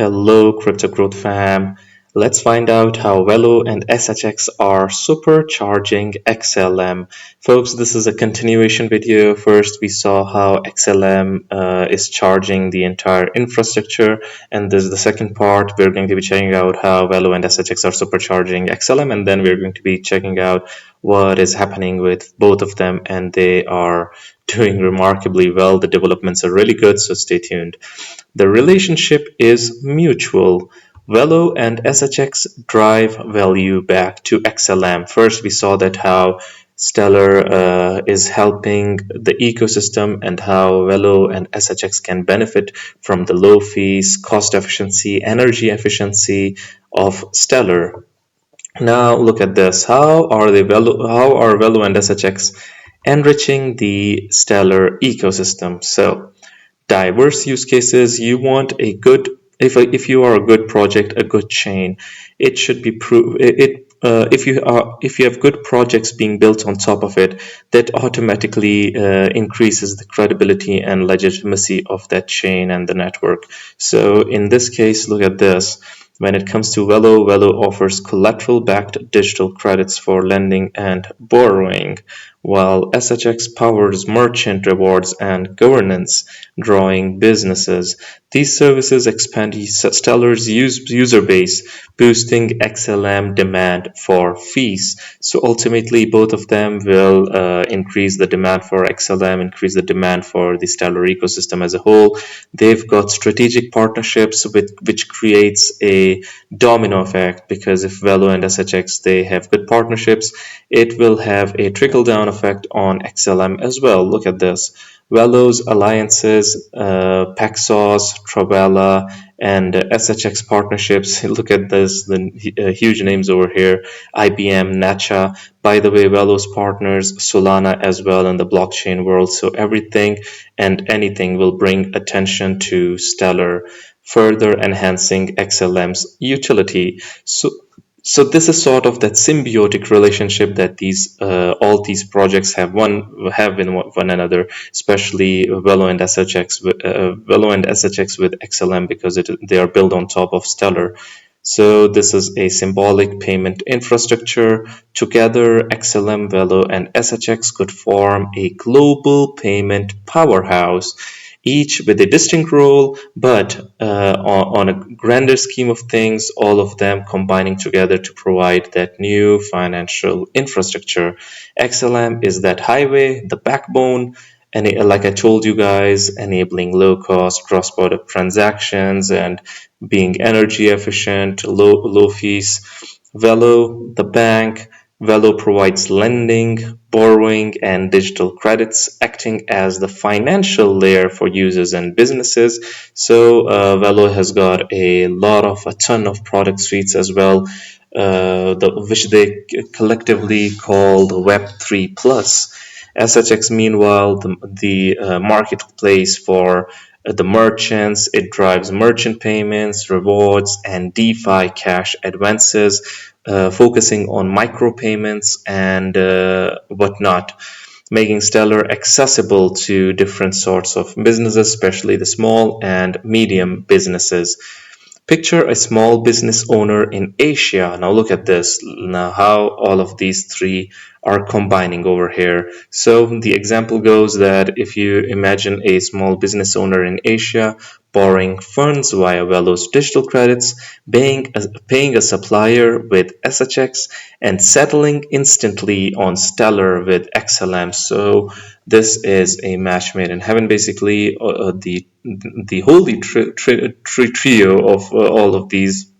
Hello, Crypto Growth fam. Let's find out how Velo and SHX are supercharging XLM. Folks, this is a continuation video. First, we saw how XLM is charging the entire infrastructure, and this is the second part. We're going to be checking out how Velo and SHX are supercharging XLM, and then we're going to be checking out what is happening with both of them, and they are doing remarkably well. The developments are really good, so stay tuned. The relationship is mutual. Velo and SHX drive value back to XLM. First, we saw that how Stellar is helping the ecosystem and how Velo and SHX can benefit from the low fees, cost efficiency, energy efficiency of Stellar. Now look at this. How are Velo and SHX enriching the Stellar ecosystem? So diverse use cases. You want a good, if you are a good project, a good chain, it should be if you have good projects being built on top of it, that automatically increases the credibility and legitimacy of that chain and the network. So in this case, look at this. When it comes to Velo, Velo offers collateral-backed digital credits for lending and borrowing, while SHX powers merchant rewards and governance, drawing businesses. These services expand Stellar's user base, boosting XLM demand for fees. So ultimately, both of them will increase the demand for XLM, increase the demand for the Stellar ecosystem as a whole. They've got strategic partnerships which creates a domino effect, because if Velo and SHX they have good partnerships, it will have a trickle down effect on XLM as well. Look at this. Velo's alliances, Paxos, Travella, and SHX partnerships. Look at this, the huge names over here: IBM, Nacha. By the way, Velo's partners Solana as well in the blockchain world. So everything and anything will bring attention to Stellar, further enhancing XLM's utility. So this is sort of that symbiotic relationship that all these projects have in one another, especially Velo and SHX with XLM, because they are built on top of Stellar. So this is a symbolic payment infrastructure. Together, XLM, Velo, and SHX could form a global payment powerhouse, each with a distinct role, but on a grander scheme of things, all of them combining together to provide that new financial infrastructure. XLM is that highway, the backbone, and like I told you guys, enabling low-cost cross-border transactions and being energy efficient, low fees. Velo, the bank. Velo provides lending, borrowing, and digital credits, acting as the financial layer for users and businesses. So Velo has got a ton of product suites as well, which they collectively call the Web3 Plus. SHX, meanwhile, the marketplace for the merchants. It drives merchant payments, rewards, and DeFi cash advances, focusing on micropayments and whatnot, making Stellar accessible to different sorts of businesses, especially the small and medium businesses. Picture a small business owner in Asia. Now look at this. Now how all of these three are combining over here. So the example goes that if you imagine a small business owner in Asia borrowing funds via Velo's digital credits, paying a supplier with SHX, and settling instantly on Stellar with XLM. So this is a match made in heaven, basically. The holy trio of all of these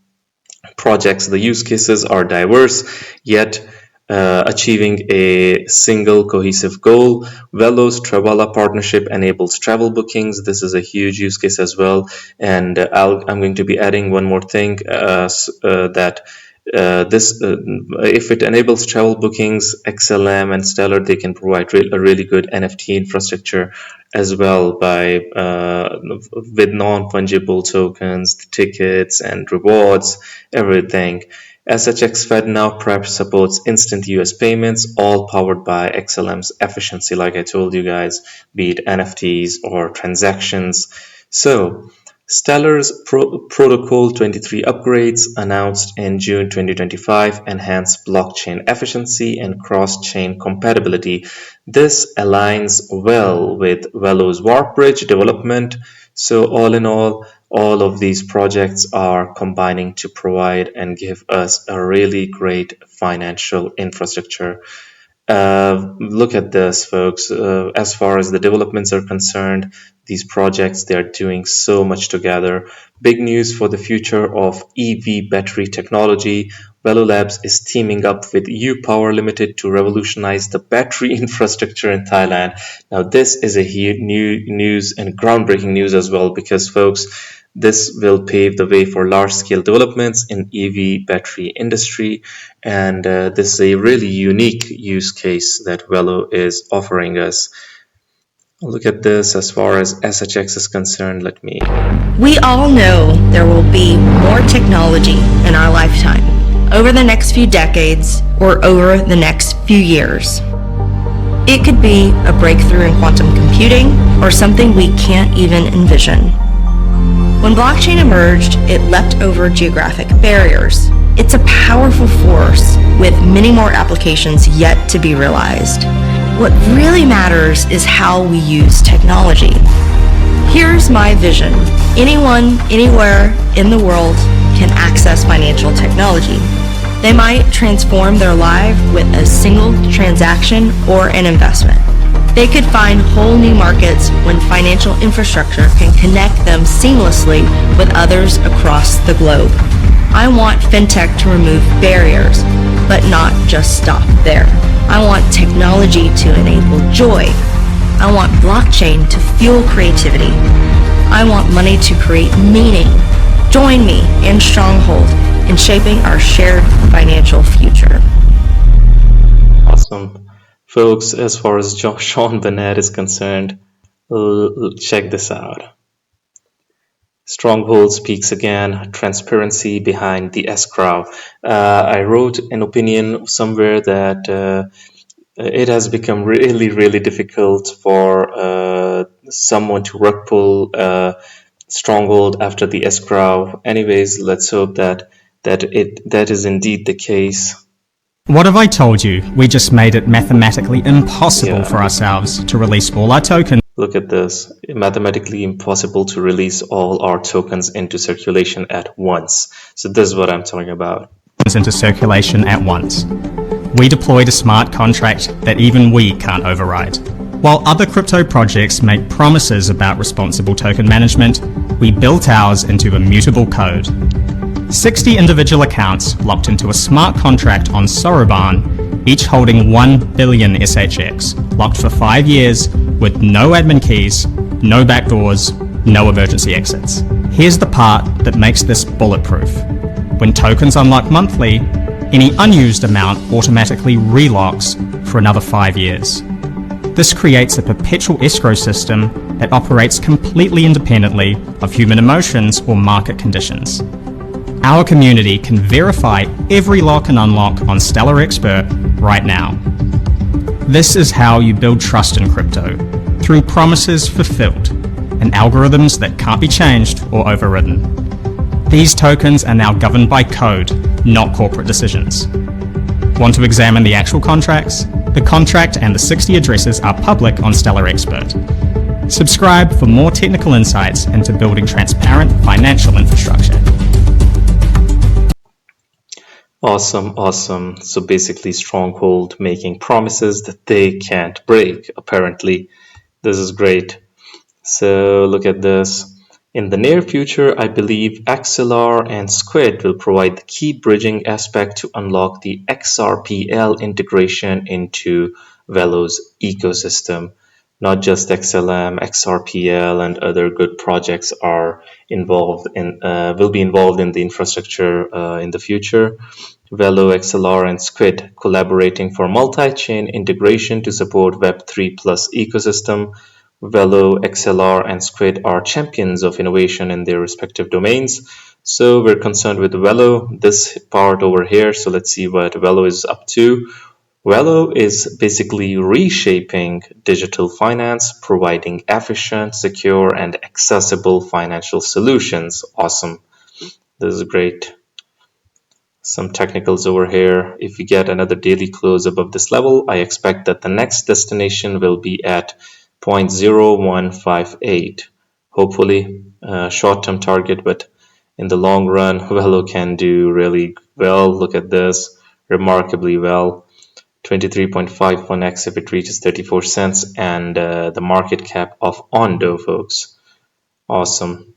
projects. The use cases are diverse, yet achieving a single cohesive goal. Velo's Travella partnership enables travel bookings. This is a huge use case as well. And I'm going to be adding one more thing, that if it enables travel bookings, XLM and Stellar, they can provide a really good NFT infrastructure as well by with non-fungible tokens, tickets, and rewards, everything. SHX Fed now perhaps supports instant US payments, all powered by XLM's efficiency, like I told you guys, be it NFTs or transactions. So Stellar's Protocol 23 upgrades announced in June 2025 enhance blockchain efficiency and cross-chain compatibility. This aligns well with Velo's Warp Bridge development. So all in all of these projects are combining to provide and give us a really great financial infrastructure. Look at this, folks. As far as the developments are concerned, these projects, they are doing so much together. Big news for the future of EV battery technology. Velo Labs is teaming up with U Power Limited to revolutionize the battery infrastructure in Thailand. Now, this is a new news and groundbreaking news as well, because, folks, this will pave the way for large-scale developments in EV battery industry, and this is a really unique use case that Velo is offering us. Look at this as far as SHX is concerned. We all know there will be more technology in our lifetime, over the next few decades or over the next few years. It could be a breakthrough in quantum computing or something we can't even envision. When blockchain emerged, it leapt over geographic barriers. It's a powerful force with many more applications yet to be realized. What really matters is how we use technology. Here's my vision. Anyone, anywhere in the world can access financial technology. They might transform their life with a single transaction or an investment. They could find whole new markets when financial infrastructure can connect them seamlessly with others across the globe. I want fintech to remove barriers, but not just stop there. I want technology to enable joy. I want blockchain to fuel creativity. I want money to create meaning. Join me in Stronghold in shaping our shared financial future. Awesome. Folks, as far as Sean Burnett is concerned, check this out. Stronghold speaks again, transparency behind the escrow. I wrote an opinion somewhere that it has become really difficult for someone to rug pull Stronghold after the escrow. Anyways, let's hope that is indeed the case. What have I told you? We just made it mathematically impossible for ourselves to release all our tokens. Look at this. Mathematically impossible to release all our tokens into circulation at once. So this is what I'm talking about. Into circulation at once. We deployed a smart contract that even we can't override. While other crypto projects make promises about responsible token management, we built ours into immutable code. 60 individual accounts locked into a smart contract on Soroban, each holding 1 billion SHX, locked for 5 years with no admin keys, no backdoors, no emergency exits. Here's the part that makes this bulletproof. When tokens unlock monthly, any unused amount automatically relocks for another 5 years. This creates a perpetual escrow system that operates completely independently of human emotions or market conditions. Our community can verify every lock and unlock on Stellar Expert right now. This is how you build trust in crypto, through promises fulfilled and algorithms that can't be changed or overridden. These tokens are now governed by code, not corporate decisions. Want to examine the actual contracts? The contract and the 60 addresses are public on Stellar Expert. Subscribe for more technical insights into building transparent financial infrastructure. Awesome. So basically Stronghold making promises that they can't break, apparently. This is great. So look at this. In the near future, I believe XLR and Squid will provide the key bridging aspect to unlock the XRPL integration into Velo's ecosystem. Not just XLM, XRPL, and other good projects are will be involved in the infrastructure in the future. Velo, XLR, and Squid collaborating for multi-chain integration to support Web3 Plus ecosystem. Velo, XLR, and Squid are champions of innovation in their respective domains. So we're concerned with Velo, this part over here. So let's see what Velo is up to. Velo is basically reshaping digital finance, providing efficient, secure, and accessible financial solutions. Awesome. This is great. Some technicals over here. If we get another daily close above this level, I expect that the next destination will be at 0.0158. Hopefully, short-term target, but in the long run, Velo can do really well. Look at this, remarkably well. 23.51x if it reaches 34 cents, and the market cap of Ondo, folks. Awesome.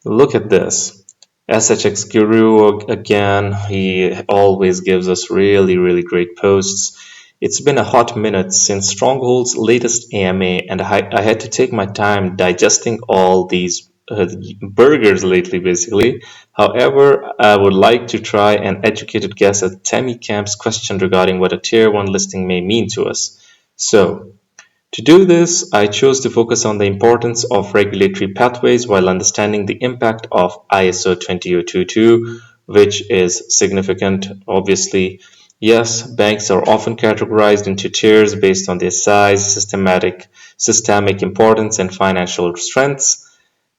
Look at this. SHX Guru again, he always gives us really great posts. It's been a hot minute since Stronghold's latest AMA, and I had to take my time digesting all these burgers lately, basically. However, I would like to try an educated guess at Tammy Camp's question regarding what a Tier 1 listing may mean to us. So, to do this, I chose to focus on the importance of regulatory pathways while understanding the impact of ISO 20022, which is significant, obviously. Yes, banks are often categorized into tiers based on their size, systemic importance, and financial strengths.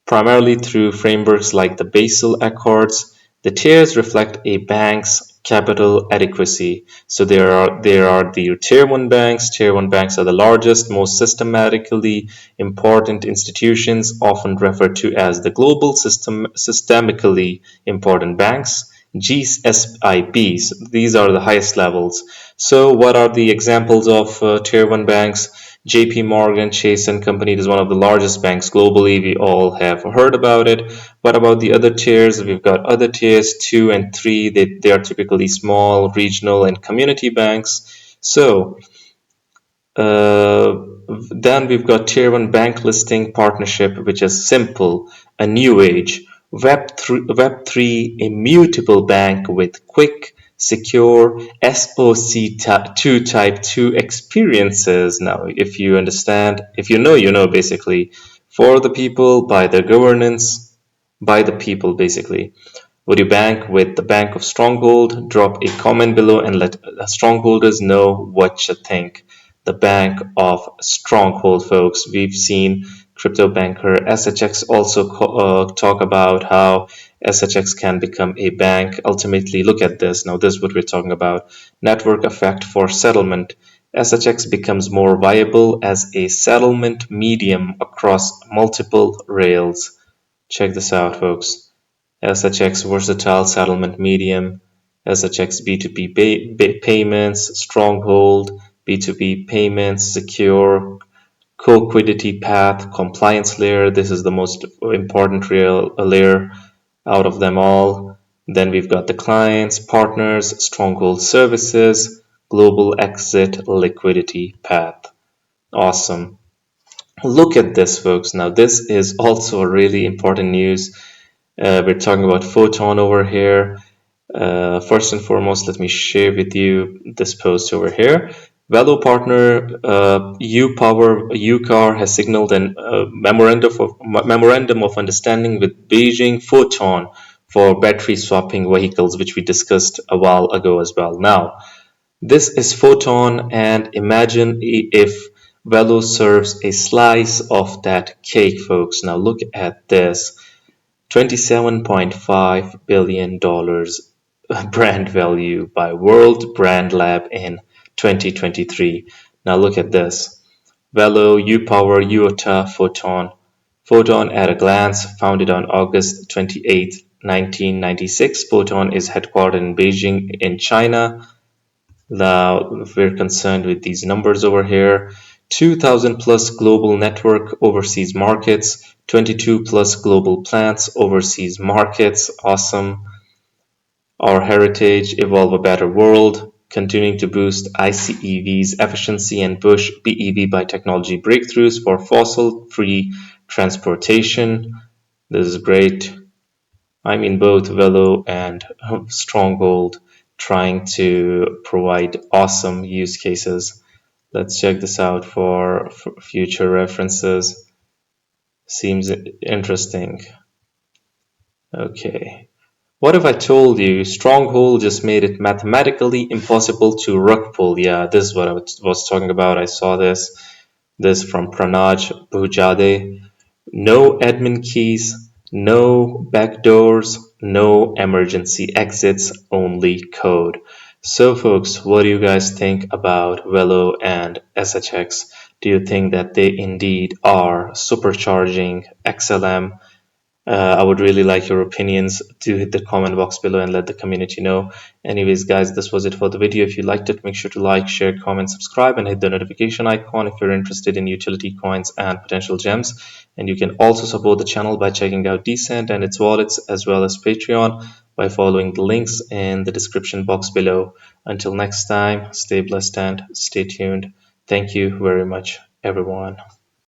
Primarily through frameworks like the Basel Accords, the tiers reflect a bank's capital adequacy. So there are the tier 1 banks. Tier 1 banks are the largest, most systematically important institutions, often referred to as the global systemically important banks. GSIBs, these are the highest levels. So what are the examples of tier 1 banks? JP Morgan Chase and Company is one of the largest banks globally. We all have heard about it. What about the other tiers? We've got other tiers 2 and 3. They are typically small, regional, and community banks. So then we've got Tier 1 bank listing partnership, which is simple, a new age, Web3 immutable bank with quick, secure SOC2 Type 2 experiences. Now, if you understand, if you know, basically. For the people, by the governance, by the people, basically. Would you bank with the Bank of Stronghold? Drop a comment below and let Strongholders know what you think. The Bank of Stronghold, folks. We've seen crypto banker SHX also talk about how SHX can become a bank. Ultimately, look at this. Now, this is what we're talking about. Network effect for settlement. SHX becomes more viable as a settlement medium across multiple rails. Check this out, folks. SHX versatile settlement medium, SHX B2B payments, Stronghold, B2B payments, secure, co-liquidity path, compliance layer. This is the most important layer out of them all. Then we've got the clients, partners, Stronghold services, global exit, liquidity path. Awesome. Look at this, folks. Now, this is also really important news. We're talking about Photon over here. First and foremost, let me share with you this post over here. Velo partner UCAR has signaled a memorandum of understanding with Beijing Photon for battery swapping vehicles, which we discussed a while ago as well. Now, this is Photon, and imagine if Velo serves a slice of that cake, folks. Now, look at this. $27.5 billion brand value by World Brand Lab in 2023. Now look at this. Velo, UPower, UOTA, Photon. Photon at a glance, founded on August 28, 1996. Photon is headquartered in Beijing in China. Now, if we're concerned with these numbers over here, 2,000 plus global network overseas markets, 22 plus global plants overseas markets. Awesome. Our heritage, evolve a better world, continuing to boost ICEV's efficiency and push BEV by technology breakthroughs for fossil-free transportation. This is great. I mean, both Velo and Stronghold trying to provide awesome use cases. Let's check this out for future references. Seems interesting. Okay. What if I told you Stronghold just made it mathematically impossible to rug pull? Yeah, this is what I was talking about. I saw this from Pranaj Bhujade. No admin keys, no backdoors, no emergency exits, only code. So folks, what do you guys think about Velo and SHX? Do you think that they indeed are supercharging XLM? I would really like your opinions. Do hit the comment box below and let the community know. Anyways, guys, this was it for the video. If you liked it, make sure to like, share, comment, subscribe, and hit the notification icon if you're interested in utility coins and potential gems. And you can also support the channel by checking out Decent and its wallets, as well as Patreon, by following the links in the description box below. Until next time, stay blessed and stay tuned. Thank you very much, everyone.